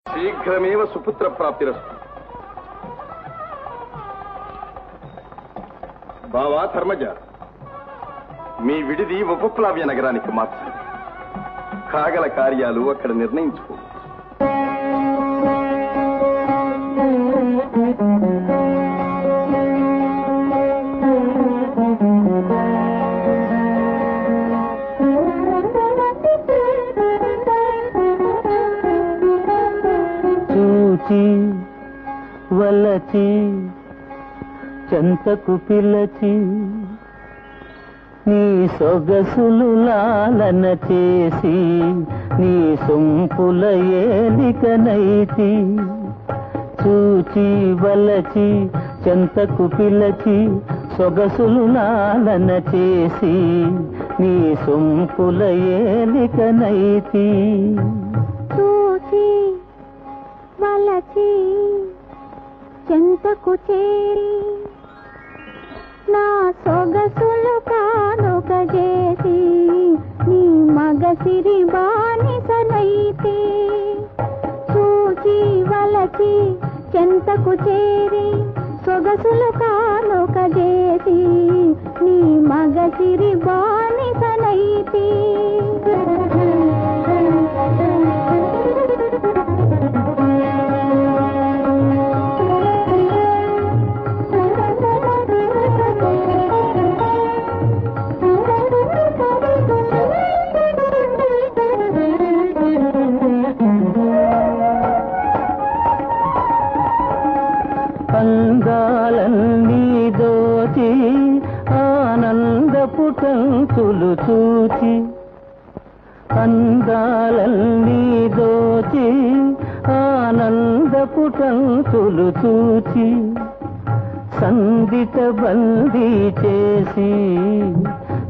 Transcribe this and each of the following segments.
శీఘ్రమేవ సుపుత్ర ప్రాప్తిరస్తు. బావా ధర్మజ, మీ విడిది ఉపప్లావ్య నగరానికి మార్చండి. కాగల కార్యాలు అక్కడ నిర్ణయించుకో. చూచి వలచి చెంతకు పిలచి నీ సొగసులు లాలన చేసి నీ సొంపుల ఏలికనైతి. చూచి వలచి చెంతకు పిలచి సొగసులు లాలన చేసి నీ సొంపుల ఏలికనైతి. చూచి వలచి చెంతకు చేరి నా సొగసులు కానుక చేసి నీ మగసిరి బానిసనైతే. చూచి వలచి చెంతకు చేరి సొగసులు కానుక చేసి నీ మగసిరి బానిసనైతే. అందాలన్నీ దోచి ఆనందపు తంతులు చూచి. అందాలన్నీ దోచి ఆనందపు తంతులు చూచి సందిట బందీ చేసి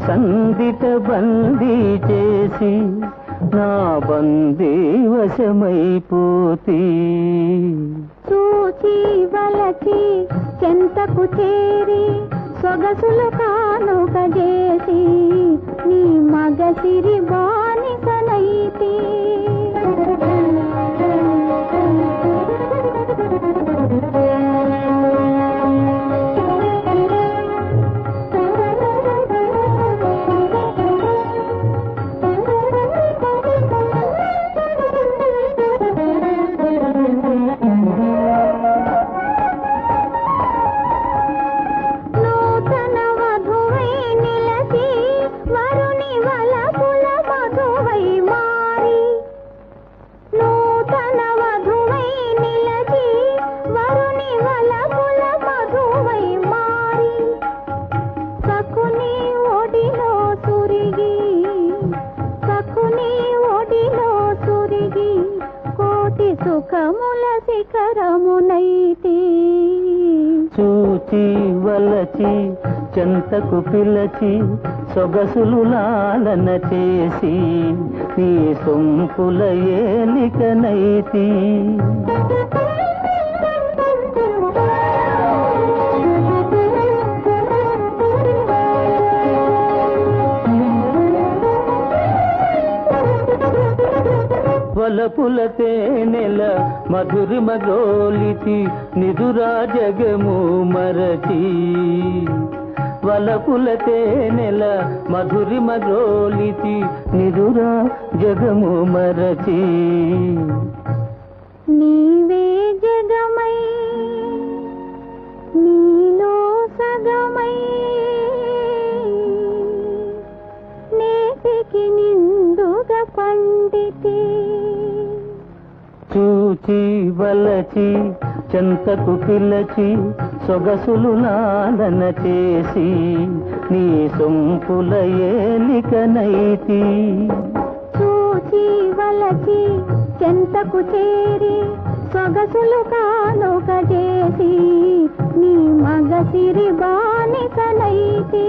సందిట బందీ చేసి నా బందీ వశమైపోతి. చూచి వలచి చెంతకు చేరి సొగసులు కానుక చేసి నీ మగసిరి బానిసనైతి. సుఖముల శిఖరమునైతి. చూచి వలచి చెంతకు పిలచి సొగసులు లాలన చేసి నీ సొంపుల ఏలికనైతి. వలపుల తేనెల మధురిమ గోలితి నిదురా జగము మరచి. వలపుల తేనెల మధురిమ గోలితి నిదురా జగము మరచి. నీవే జగమై నీలో సగమై నేటికి నిండుగా పండితే. చూచి వలచి చెంతకు పిలచి సొగసులు లాలన చేసి నీ సొంపుల ఏలికనైతి. చూచి వలచి చెంతకు చేరి సొగసులు కానుక చేసి నీ మగసిరి బానిసనైతి.